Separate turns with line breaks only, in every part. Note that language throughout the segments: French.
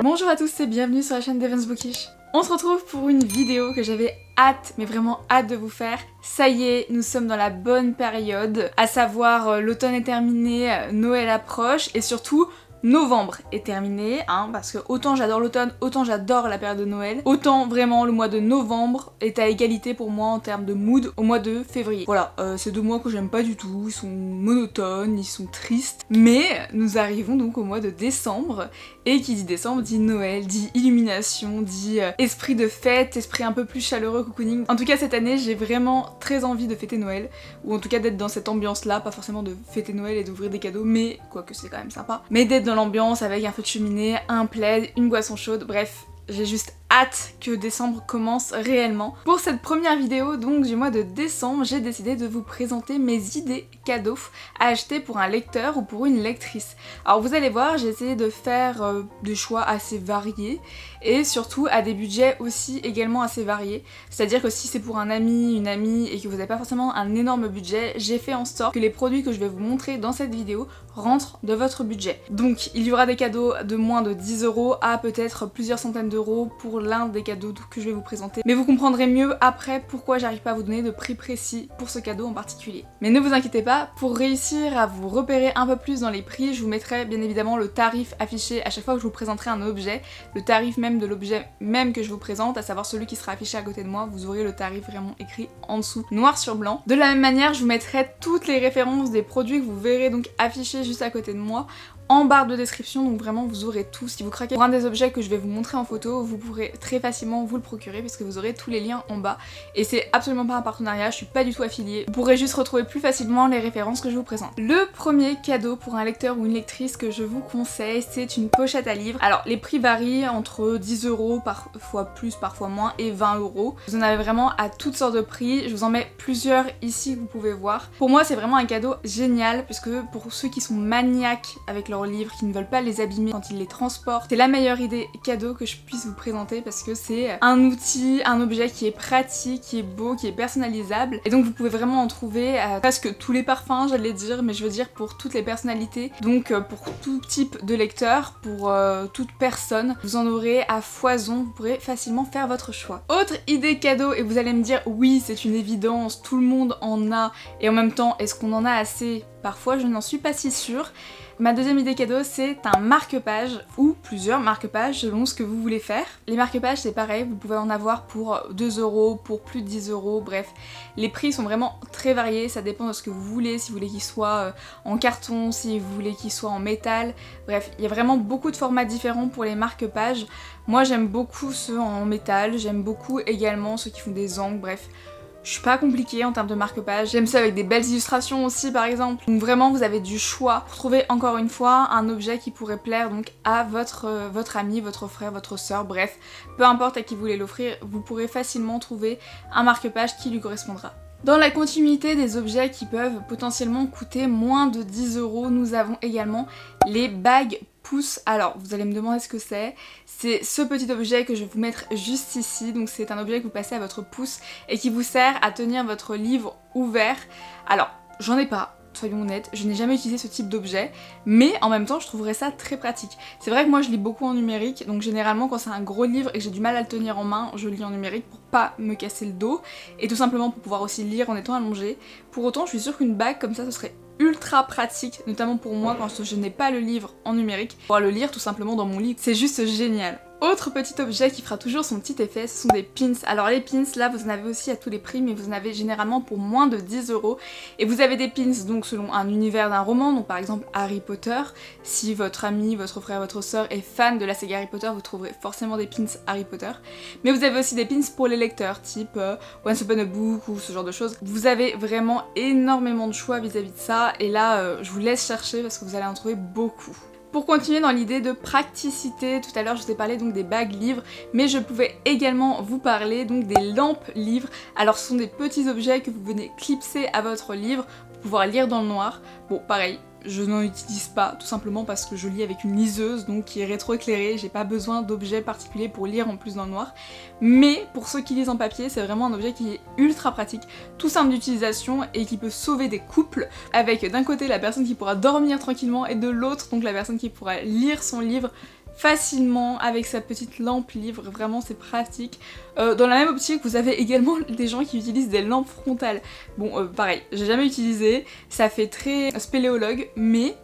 Bonjour à tous et bienvenue sur la chaîne d'Evans Bookish. On se retrouve pour une vidéo que j'avais hâte, mais vraiment hâte de vous faire. Ça y est, nous sommes dans la bonne période, à savoir l'automne est terminé, Noël approche et surtout novembre est terminé, parce que autant j'adore l'automne, autant j'adore la période de Noël, autant vraiment le mois de novembre est à égalité pour moi en termes de mood au mois de février. Voilà, c'est 2 mois que j'aime pas du tout, ils sont monotones, ils sont tristes, mais nous arrivons donc au mois de décembre, et qui dit décembre dit Noël, dit illumination, dit esprit de fête, esprit un peu plus chaleureux, cocooning. En tout cas cette année j'ai vraiment très envie de fêter Noël, ou en tout cas d'être dans cette ambiance là, pas forcément de fêter Noël et d'ouvrir des cadeaux, mais quoique c'est quand même sympa, mais d'être dans l'ambiance avec un feu de cheminée, un plaid, une boisson chaude, bref, j'ai juste hâte que décembre commence réellement. Pour cette première vidéo donc du mois de décembre, j'ai décidé de vous présenter mes idées cadeaux à acheter pour un lecteur ou pour une lectrice. Alors vous allez voir, j'ai essayé de faire des choix assez variés et surtout à des budgets aussi également assez variés. C'est-à-dire que si c'est pour un ami, une amie et que vous n'avez pas forcément un énorme budget, j'ai fait en sorte que les produits que je vais vous montrer dans cette vidéo rentrent de votre budget. Donc il y aura des cadeaux de moins de 10 € à peut-être plusieurs centaines d'euros pour l'un des cadeaux que je vais vous présenter. Mais vous comprendrez mieux après pourquoi j'arrive pas à vous donner de prix précis pour ce cadeau en particulier. Mais ne vous inquiétez pas, pour réussir à vous repérer un peu plus dans les prix, je vous mettrai bien évidemment le tarif affiché à chaque fois que je vous présenterai un objet, le tarif même de l'objet même que je vous présente, à savoir celui qui sera affiché à côté de moi, vous aurez le tarif vraiment écrit en dessous, noir sur blanc. De la même manière, je vous mettrai toutes les références des produits que vous verrez donc affichés juste à côté de moi en barre de description, donc vraiment vous aurez tout. Si vous craquez pour un des objets que je vais vous montrer en photo, vous pourrez très facilement vous le procurer parce que vous aurez tous les liens en bas. Et c'est absolument pas un partenariat, je suis pas du tout affiliée. Vous pourrez juste retrouver plus facilement les références que je vous présente. Le premier cadeau pour un lecteur ou une lectrice que je vous conseille, c'est une pochette à livres. Alors les prix varient entre 10 €, parfois plus, parfois moins, et 20 €. Vous en avez vraiment à toutes sortes de prix, je vous en mets plusieurs ici que vous pouvez voir. Pour moi c'est vraiment un cadeau génial puisque pour ceux qui sont maniaques avec leurs livres, qui ne veulent pas les abîmer quand ils les transportent, c'est la meilleure idée cadeau que je puisse vous présenter parce que c'est un outil, un objet qui est pratique, qui est beau, qui est personnalisable et donc vous pouvez vraiment en trouver à presque tous les parfums, j'allais dire, mais je veux dire pour toutes les personnalités, donc pour tout type de lecteur, pour toute personne, vous en aurez à foison, vous pourrez facilement faire votre choix. Autre idée cadeau, et vous allez me dire oui c'est une évidence, tout le monde en a, et en même temps est-ce qu'on en a assez? Parfois je n'en suis pas si sûre. Ma deuxième idée cadeau, c'est un marque-page ou plusieurs marque-pages selon ce que vous voulez faire. Les marque-pages c'est pareil, vous pouvez en avoir pour 2 €, pour plus de 10 €, bref. Les prix sont vraiment très variés, ça dépend de ce que vous voulez, si vous voulez qu'ils soient en carton, si vous voulez qu'ils soient en métal, bref, il y a vraiment beaucoup de formats différents pour les marque-pages. Moi j'aime beaucoup ceux en métal, j'aime beaucoup également ceux qui font des angles, bref. Je suis pas compliquée en termes de marque-page, j'aime ça avec des belles illustrations aussi par exemple. Donc vraiment vous avez du choix pour trouver encore une fois un objet qui pourrait plaire donc à votre ami, votre frère, votre soeur, bref. Peu importe à qui vous voulez l'offrir, vous pourrez facilement trouver un marque-page qui lui correspondra. Dans la continuité des objets qui peuvent potentiellement coûter moins de 10 €, nous avons également les bagues pouce. Alors vous allez me demander ce que c'est ce petit objet que je vais vous mettre juste ici, donc c'est un objet que vous passez à votre pouce et qui vous sert à tenir votre livre ouvert. Alors j'en ai pas, soyons honnêtes, je n'ai jamais utilisé ce type d'objet, mais en même temps je trouverais ça très pratique. C'est vrai que moi je lis beaucoup en numérique, donc généralement quand c'est un gros livre et que j'ai du mal à le tenir en main, je lis en numérique pour pas me casser le dos, et tout simplement pour pouvoir aussi lire en étant allongée. Pour autant je suis sûre qu'une bague comme ça ce serait ultra pratique, notamment pour moi quand je n'ai pas le livre en numérique, pour pouvoir le lire tout simplement dans mon lit, c'est juste génial. Autre petit objet qui fera toujours son petit effet, ce sont des pins. Alors les pins là vous en avez aussi à tous les prix, mais vous en avez généralement pour moins de 10 €. Et vous avez des pins donc selon un univers d'un roman, donc par exemple Harry Potter. Si votre ami, votre frère, votre soeur est fan de la saga Harry Potter, vous trouverez forcément des pins Harry Potter. Mais vous avez aussi des pins pour les lecteurs, type Once Upon a Book ou ce genre de choses. Vous avez vraiment énormément de choix vis-à-vis de ça, et là je vous laisse chercher parce que vous allez en trouver beaucoup. Pour continuer dans l'idée de praticité, tout à l'heure je vous ai parlé donc des bagues livres, mais je pouvais également vous parler donc des lampes livres. Alors ce sont des petits objets que vous venez clipser à votre livre pour pouvoir lire dans le noir. Bon pareil, je n'en utilise pas, tout simplement parce que je lis avec une liseuse, donc qui est rétroéclairée, j'ai pas besoin d'objets particuliers pour lire en plus dans le noir. Mais pour ceux qui lisent en papier, c'est vraiment un objet qui est ultra pratique, tout simple d'utilisation et qui peut sauver des couples, avec d'un côté la personne qui pourra dormir tranquillement et de l'autre donc la personne qui pourra lire son livre facilement avec sa petite lampe livre, vraiment c'est pratique. Dans la même optique, vous avez également des gens qui utilisent des lampes frontales. Bon, pareil, j'ai jamais utilisé, ça fait très spéléologue, mais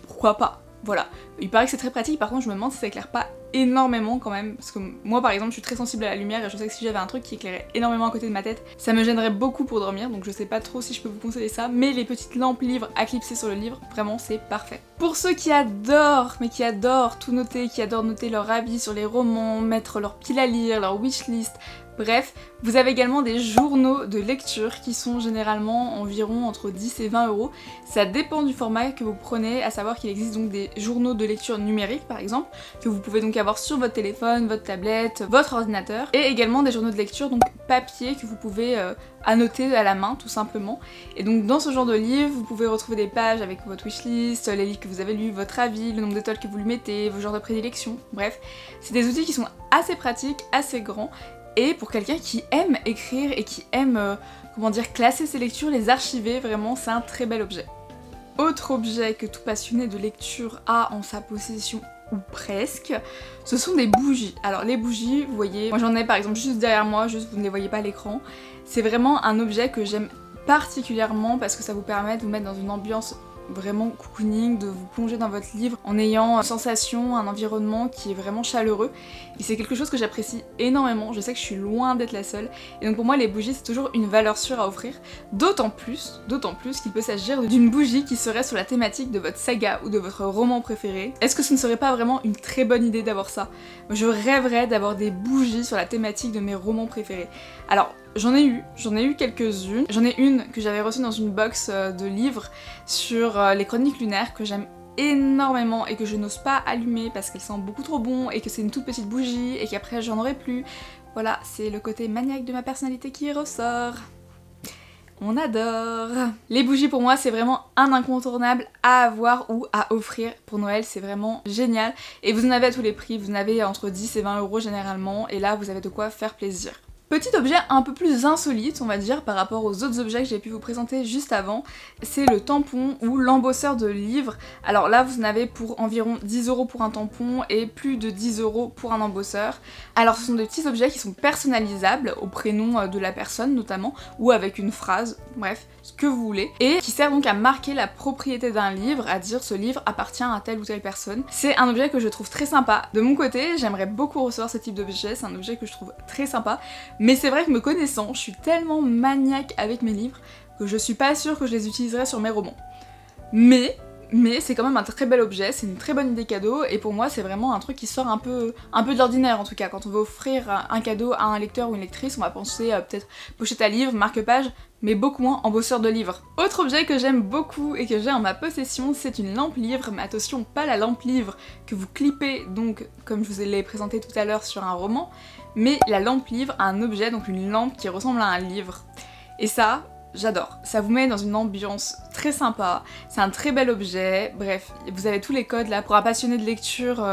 pourquoi pas, voilà. Il paraît que c'est très pratique, par contre je me demande si ça éclaire pas énormément quand même, parce que moi par exemple je suis très sensible à la lumière et je sais que si j'avais un truc qui éclairait énormément à côté de ma tête, ça me gênerait beaucoup pour dormir, donc je sais pas trop si je peux vous conseiller ça, mais les petites lampes livres à clipser sur le livre, vraiment c'est parfait. Pour ceux qui adorent, mais qui adorent tout noter, qui adorent noter leur avis sur les romans, mettre leur pile à lire, leur wishlist, bref, vous avez également des journaux de lecture qui sont généralement environ entre 10 et 20 €. Ça dépend du format que vous prenez, à savoir qu'il existe donc des journaux de lecture numériques par exemple, que vous pouvez donc avoir sur votre téléphone, votre tablette, votre ordinateur, et également des journaux de lecture donc papier que vous pouvez annoter à la main tout simplement. Et donc dans ce genre de livre, vous pouvez retrouver des pages avec votre wishlist, les livres que vous avez lus, votre avis, le nombre d'étoiles que vous lui mettez, vos genres de prédilection, bref. C'est des outils qui sont assez pratiques, assez grands, et pour quelqu'un qui aime écrire et qui aime, comment dire, classer ses lectures, les archiver, vraiment c'est un très bel objet. Autre objet que tout passionné de lecture a en sa possession, ou presque, ce sont des bougies. Alors les bougies, vous voyez, moi j'en ai par exemple juste derrière moi, juste vous ne les voyez pas à l'écran. C'est vraiment un objet que j'aime particulièrement parce que ça vous permet de vous mettre dans une ambiance vraiment cocooning, de vous plonger dans votre livre en ayant une sensation, un environnement qui est vraiment chaleureux. Et c'est quelque chose que j'apprécie énormément, je sais que je suis loin d'être la seule. Et donc pour moi les bougies c'est toujours une valeur sûre à offrir, d'autant plus qu'il peut s'agir d'une bougie qui serait sur la thématique de votre saga ou de votre roman préféré. Est-ce que ce ne serait pas vraiment une très bonne idée d'avoir ça? Je rêverais d'avoir des bougies sur la thématique de mes romans préférés. Alors j'en ai eu quelques-unes. J'en ai une que j'avais reçue dans une box de livres sur les chroniques lunaires que j'aime énormément et que je n'ose pas allumer parce qu'elle sent beaucoup trop bon et que c'est une toute petite bougie et qu'après j'en aurai plus. Voilà, c'est le côté maniaque de ma personnalité qui ressort. On adore. Les bougies pour moi c'est vraiment un incontournable à avoir ou à offrir pour Noël, c'est vraiment génial. Et vous en avez à tous les prix, vous en avez entre 10 et 20 € généralement et là vous avez de quoi faire plaisir. Petit objet un peu plus insolite, on va dire, par rapport aux autres objets que j'ai pu vous présenter juste avant, c'est le tampon ou l'embosseur de livres. Alors là, vous en avez pour environ 10 € pour un tampon et plus de 10 € pour un embosseur. Alors ce sont des petits objets qui sont personnalisables au prénom de la personne notamment, ou avec une phrase, bref, ce que vous voulez, et qui sert donc à marquer la propriété d'un livre, à dire ce livre appartient à telle ou telle personne. C'est un objet que je trouve très sympa. De mon côté, j'aimerais beaucoup recevoir ce type d'objet, c'est un objet que je trouve très sympa. Mais c'est vrai que me connaissant, je suis tellement maniaque avec mes livres que je suis pas sûre que je les utiliserai sur mes romans. Mais c'est quand même un très bel objet, c'est une très bonne idée cadeau et pour moi c'est vraiment un truc qui sort un peu de l'ordinaire en tout cas. Quand on veut offrir un cadeau à un lecteur ou une lectrice, on va penser peut-être pochette à livre, marque-page, mais beaucoup moins embosseur de livres. Autre objet que j'aime beaucoup et que j'ai en ma possession, c'est une lampe livre, mais attention, pas la lampe livre que vous clippez donc comme je vous l'ai présenté tout à l'heure sur un roman, mais la lampe livre, un objet, donc une lampe qui ressemble à un livre. Et ça, j'adore. Ça vous met dans une ambiance très sympa, c'est un très bel objet, bref, vous avez tous les codes là pour un passionné de lecture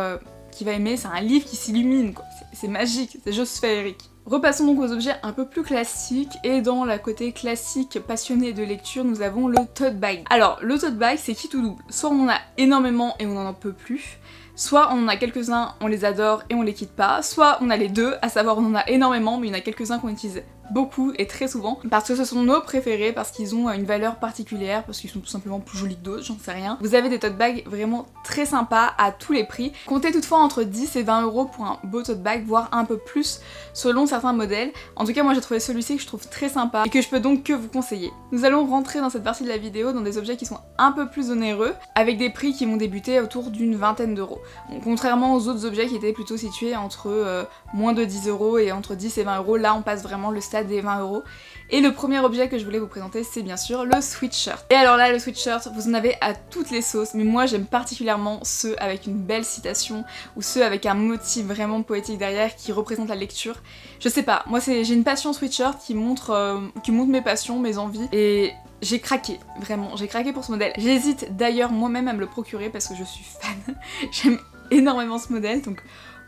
qui va aimer, c'est un livre qui s'illumine quoi, c'est magique, c'est juste féerique. Repassons donc aux objets un peu plus classiques, et dans la côté classique passionné de lecture, nous avons le tote bag. Alors, le tote bag, c'est qui tout double. Soit on en a énormément et on n'en peut plus, soit on en a quelques-uns, on les adore et on les quitte pas, soit on a les deux, à savoir on en a énormément mais il y en a quelques-uns qu'on utilise beaucoup et très souvent, parce que ce sont nos préférés, parce qu'ils ont une valeur particulière, parce qu'ils sont tout simplement plus jolis que d'autres, j'en sais rien. Vous avez des tote bags vraiment très sympas à tous les prix. Comptez toutefois entre 10 et 20 € pour un beau tote bag, voire un peu plus selon certains modèles. En tout cas moi j'ai trouvé celui-ci que je trouve très sympa et que je peux donc que vous conseiller. Nous allons rentrer dans cette partie de la vidéo dans des objets qui sont un peu plus onéreux, avec des prix qui vont débuter autour d'une vingtaine d'euros. Donc, contrairement aux autres objets qui étaient plutôt situés entre moins de 10 € et entre 10 et 20 €, là on passe vraiment le stade des 20 €. Et le premier objet que je voulais vous présenter, c'est bien sûr le sweatshirt. Et alors là, le sweatshirt, vous en avez à toutes les sauces, mais moi j'aime particulièrement ceux avec une belle citation ou ceux avec un motif vraiment poétique derrière qui représente la lecture. Je sais pas, moi j'ai une passion sweatshirt qui montre mes passions, mes envies, et j'ai craqué, vraiment, j'ai craqué pour ce modèle. J'hésite d'ailleurs moi-même à me le procurer parce que je suis fan, j'aime énormément ce modèle, donc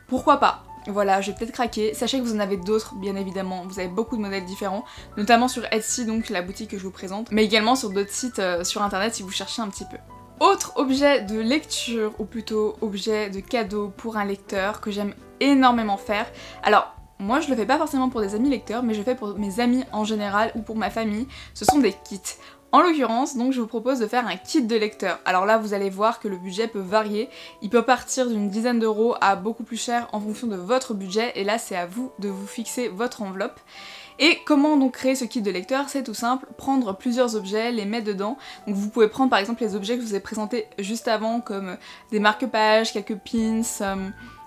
pourquoi pas. Voilà, je vais peut-être craquer. Sachez que vous en avez d'autres, bien évidemment. Vous avez beaucoup de modèles différents, notamment sur Etsy, donc la boutique que je vous présente, mais également sur d'autres sites sur internet si vous cherchez un petit peu. Autre objet de lecture, ou plutôt objet de cadeau pour un lecteur que j'aime énormément faire. Alors, moi je le fais pas forcément pour des amis lecteurs, mais je le fais pour mes amis en général ou pour ma famille. Ce sont des kits. En l'occurrence, donc je vous propose de faire un kit de lecteur. Alors là, vous allez voir que le budget peut varier. Il peut partir d'une dizaine d'euros à beaucoup plus cher en fonction de votre budget. Et là, c'est à vous de vous fixer votre enveloppe. Et comment donc créer ce kit de lecteur? C'est tout simple, prendre plusieurs objets, les mettre dedans. Donc vous pouvez prendre par exemple les objets que je vous ai présentés juste avant, comme des marque-pages, quelques pins,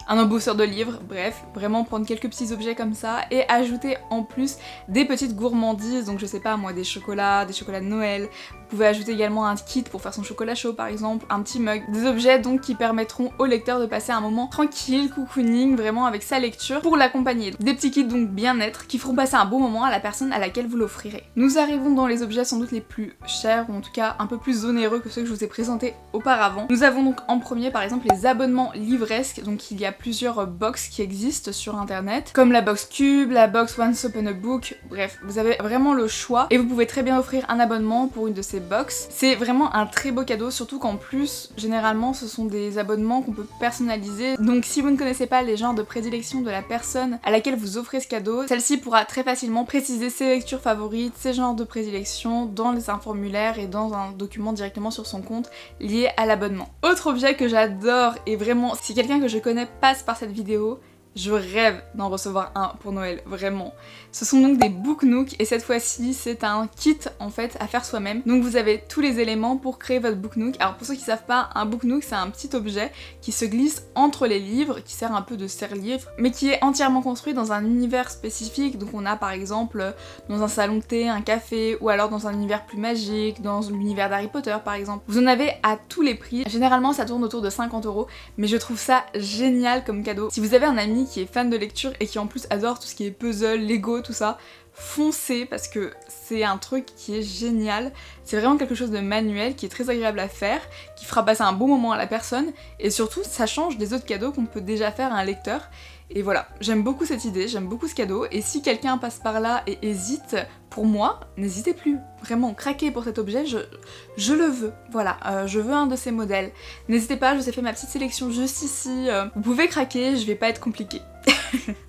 un embosseur de livres, bref, vraiment prendre quelques petits objets comme ça et ajouter en plus des petites gourmandises, donc je sais pas moi, des chocolats de Noël. Vous pouvez ajouter également un kit pour faire son chocolat chaud par exemple, un petit mug. Des objets donc qui permettront au lecteur de passer un moment tranquille, cocooning, vraiment avec sa lecture pour l'accompagner. Des petits kits donc bien-être qui feront passer un bon moment à la personne à laquelle vous l'offrirez. Nous arrivons dans les objets sans doute les plus chers, ou en tout cas un peu plus onéreux que ceux que je vous ai présentés auparavant. Nous avons donc en premier par exemple les abonnements livresques, donc il y a plusieurs box qui existent sur internet, comme la box Cube, la box Once Upon a Book, bref, vous avez vraiment le choix et vous pouvez très bien offrir un abonnement pour une de ces box. C'est vraiment un très beau cadeau, surtout qu'en plus, généralement, ce sont des abonnements qu'on peut personnaliser. Donc si vous ne connaissez pas les genres de prédilection de la personne à laquelle vous offrez ce cadeau, celle-ci pourra très facilement préciser ses lectures favorites, ses genres de prédilection dans un formulaire et dans un document directement sur son compte lié à l'abonnement. Autre objet que j'adore et vraiment, si quelqu'un que je connais passe par cette vidéo, je rêve d'en recevoir un pour Noël, vraiment. Ce sont donc des Book Nook et cette fois-ci c'est un kit en fait à faire soi-même. Donc vous avez tous les éléments pour créer votre Book Nook. Alors pour ceux qui savent pas, un Book Nook c'est un petit objet qui se glisse entre les livres, qui sert un peu de serre-livre, mais qui est entièrement construit dans un univers spécifique. Donc on a par exemple dans un salon de thé, un café, ou alors dans un univers plus magique, dans l'univers d'Harry Potter par exemple. Vous en avez à tous les prix. Généralement ça tourne autour de 50 €, mais je trouve ça génial comme cadeau. Si vous avez un ami qui est fan de lecture et qui en plus adore tout ce qui est puzzle, Lego, tout ça, foncez parce que c'est un truc qui est génial. C'est vraiment quelque chose de manuel qui est très agréable à faire, qui fera passer un bon moment à la personne et surtout ça change des autres cadeaux qu'on peut déjà faire à un lecteur. Et voilà, j'aime beaucoup cette idée, j'aime beaucoup ce cadeau et si quelqu'un passe par là et hésite, pour moi, n'hésitez plus. Vraiment, craquez pour cet objet, je le veux. Voilà, je veux un de ces modèles. N'hésitez pas, je vous ai fait ma petite sélection juste ici. Vous pouvez craquer, je vais pas être compliquée.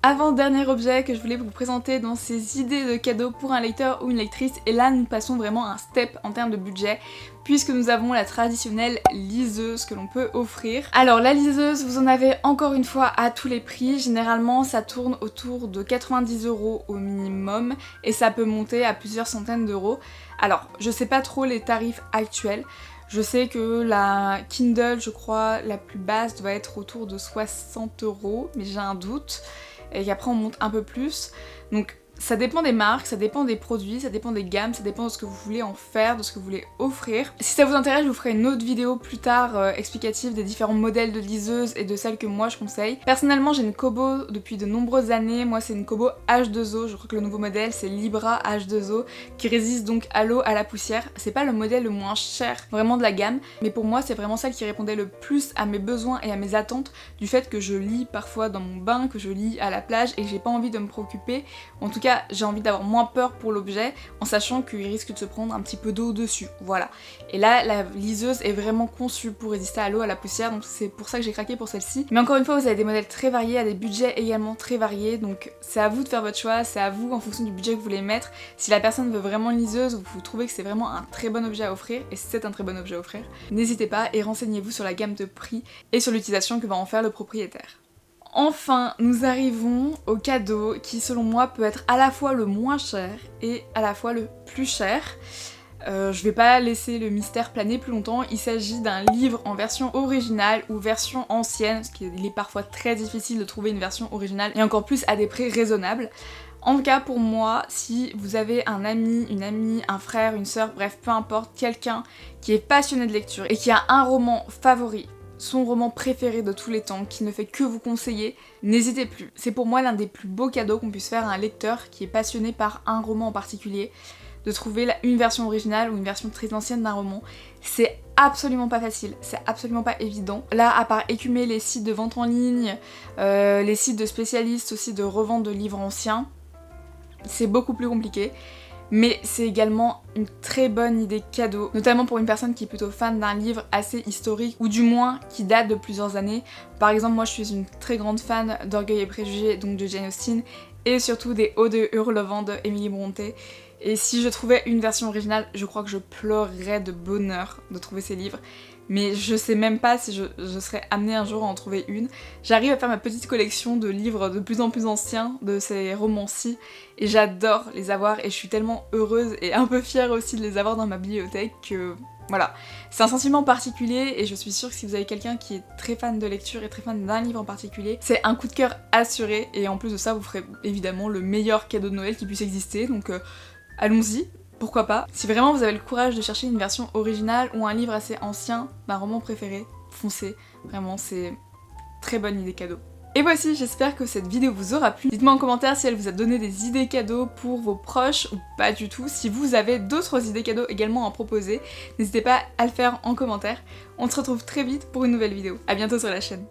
Avant-dernier objet que je voulais vous présenter dans ces idées de cadeaux pour un lecteur ou une lectrice, et là nous passons vraiment un step en termes de budget, puisque nous avons la traditionnelle liseuse que l'on peut offrir. Alors la liseuse, vous en avez encore une fois à tous les prix, généralement ça tourne autour de 90 € au minimum, et ça peut monter à plusieurs centaines d'euros. Alors je sais pas trop les tarifs actuels, je sais que la Kindle, je crois, la plus basse doit être autour de 60 €, mais j'ai un doute, et qu'après on monte un peu plus. Donc ça dépend des marques, ça dépend des produits, ça dépend des gammes, ça dépend de ce que vous voulez en faire, de ce que vous voulez offrir. Si ça vous intéresse, je vous ferai une autre vidéo plus tard explicative des différents modèles de liseuses et de celles que moi je conseille. Personnellement, j'ai une Kobo depuis de nombreuses années. Moi, c'est une Kobo H2O. Je crois que le nouveau modèle, c'est Libra H2O, qui résiste donc à l'eau, à la poussière. C'est pas le modèle le moins cher vraiment de la gamme, mais pour moi, c'est vraiment celle qui répondait le plus à mes besoins et à mes attentes, du fait que je lis parfois dans mon bain, que je lis à la plage et que j'ai pas envie de me préoccuper. En tout cas, j'ai envie d'avoir moins peur pour l'objet en sachant qu'il risque de se prendre un petit peu d'eau dessus, voilà. Et là, la liseuse est vraiment conçue pour résister à l'eau, à la poussière, donc c'est pour ça que j'ai craqué pour celle-ci. Mais encore une fois, vous avez des modèles très variés, à des budgets également très variés, donc c'est à vous de faire votre choix, c'est à vous en fonction du budget que vous voulez mettre. Si la personne veut vraiment une liseuse ou vous trouvez que c'est vraiment un très bon objet à offrir, et c'est un très bon objet à offrir, n'hésitez pas et renseignez-vous sur la gamme de prix et sur l'utilisation que va en faire le propriétaire. Enfin, nous arrivons au cadeau qui selon moi peut être à la fois le moins cher et à la fois le plus cher. Je vais pas laisser le mystère planer plus longtemps, il s'agit d'un livre en version originale ou version ancienne, parce qu'il est parfois très difficile de trouver une version originale et encore plus à des prix raisonnables. En tout cas pour moi, si vous avez un ami, une amie, un frère, une sœur, bref peu importe, quelqu'un qui est passionné de lecture et qui a un roman favori, son roman préféré de tous les temps, qui ne fait que vous conseiller, n'hésitez plus. C'est pour moi l'un des plus beaux cadeaux qu'on puisse faire à un lecteur qui est passionné par un roman en particulier, de trouver une version originale ou une version très ancienne d'un roman. C'est absolument pas facile, c'est absolument pas évident. Là, à part écumer les sites de vente en ligne, les sites de spécialistes aussi de revente de livres anciens, c'est beaucoup plus compliqué. mais c'est également une très bonne idée cadeau, notamment pour une personne qui est plutôt fan d'un livre assez historique ou du moins qui date de plusieurs années. Par exemple, moi je suis une très grande fan d'Orgueil et Préjugés, donc de Jane Austen, et surtout des Odes de Hurlevent de Emily Brontë. Et si je trouvais une version originale, je crois que je pleurerais de bonheur de trouver ces livres. Mais je sais même pas si je serais amenée un jour à en trouver une. J'arrive à faire ma petite collection de livres de plus en plus anciens, de ces romans-ci, et j'adore les avoir et je suis tellement heureuse et un peu fière aussi de les avoir dans ma bibliothèque que... Voilà, c'est un sentiment particulier et je suis sûre que si vous avez quelqu'un qui est très fan de lecture et très fan d'un livre en particulier, c'est un coup de cœur assuré et en plus de ça vous ferez évidemment le meilleur cadeau de Noël qui puisse exister, donc allons-y. Pourquoi pas. Si vraiment vous avez le courage de chercher une version originale ou un livre assez ancien d'un roman préféré, foncez. Vraiment, c'est très bonne idée cadeau. Et voici, j'espère que cette vidéo vous aura plu. Dites-moi en commentaire si elle vous a donné des idées cadeaux pour vos proches ou pas du tout. Si vous avez d'autres idées cadeaux également à proposer, n'hésitez pas à le faire en commentaire. On se retrouve très vite pour une nouvelle vidéo. À bientôt sur la chaîne.